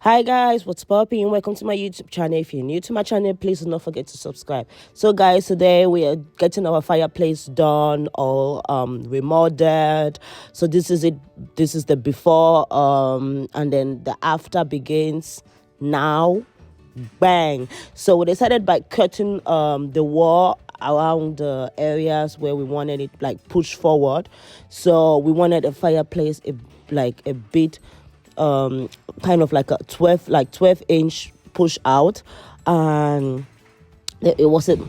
Hi guys, what's popping? Welcome to my YouTube channel. If you're new to my channel, please do not forget to subscribe. So guys, today we are getting our fireplace done or remodeled. So this is it. This is the before and then the after begins now. Bang. So we decided by cutting the wall around the areas where we wanted it like push forward. So we wanted a fireplace a bit kind of like a 12-inch push out, and it was a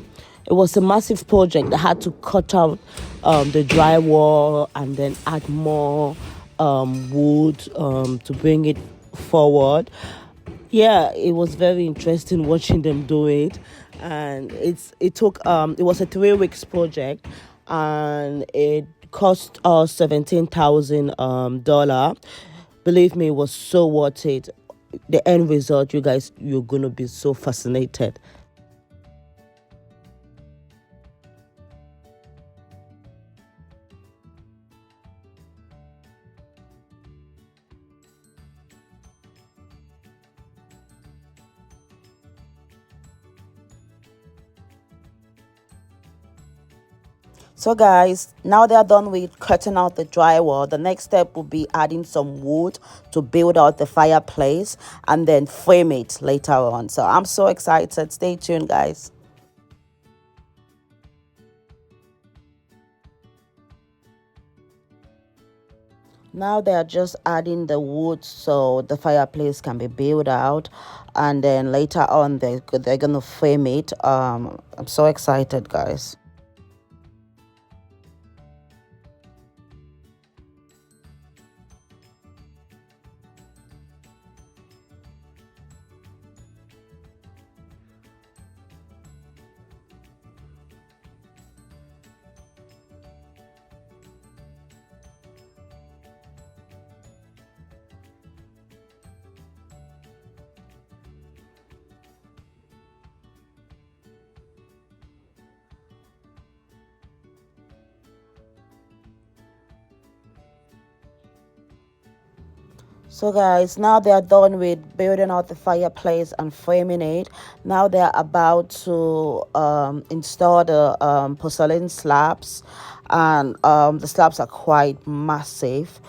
massive project that had to cut out the drywall and then add more wood to bring it forward. Yeah, it was very interesting watching them do it, and it was a 3 weeks project, and it cost us $17,000. Believe me, it was so worth it. The end result, you guys, you're gonna be so fascinated. So guys, now they are done with cutting out the drywall. The next step will be adding some wood to build out the fireplace and then frame it later on. So I'm so excited. Stay tuned, guys. Now they are just adding the wood so the fireplace can be built out, and then later on they're gonna frame it. I'm so excited, guys. So guys, now they are done with building out the fireplace and framing it. Now they are about to install the porcelain slabs, and the slabs are quite massive.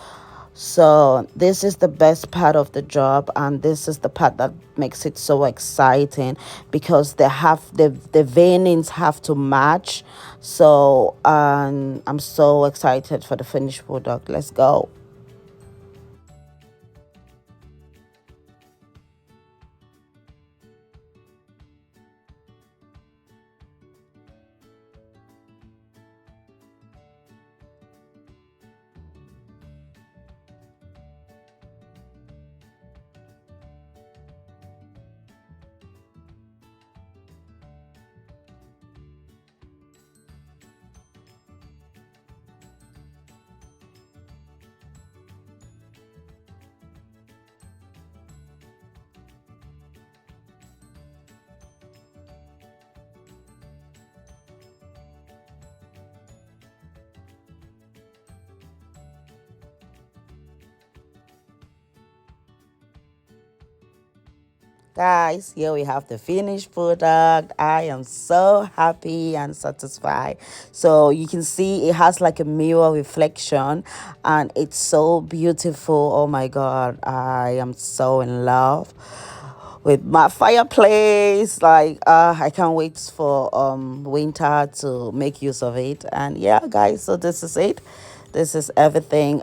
So this is the best part of the job, and this is the part that makes it so exciting because the veinings have to match. So I'm so excited for the finished product. Let's go. Guys, here we have the finished product. I am so happy and satisfied. So you can see it has like a mirror reflection, and it's so beautiful. Oh my god, I am so in love with my fireplace. Like I can't wait for winter to make use of it. And yeah, guys, so this is it. This is everything.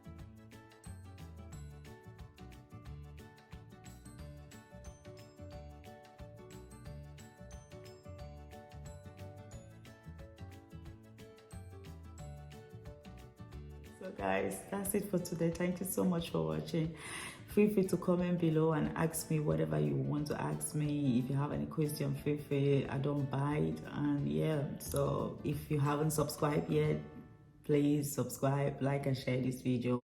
So guys, that's it for today. Thank you so much for watching. Feel free to comment below and ask me whatever you want to ask me. If you have any question, feel free. I don't bite. And yeah, so if you haven't subscribed yet, please subscribe, like, and share this video.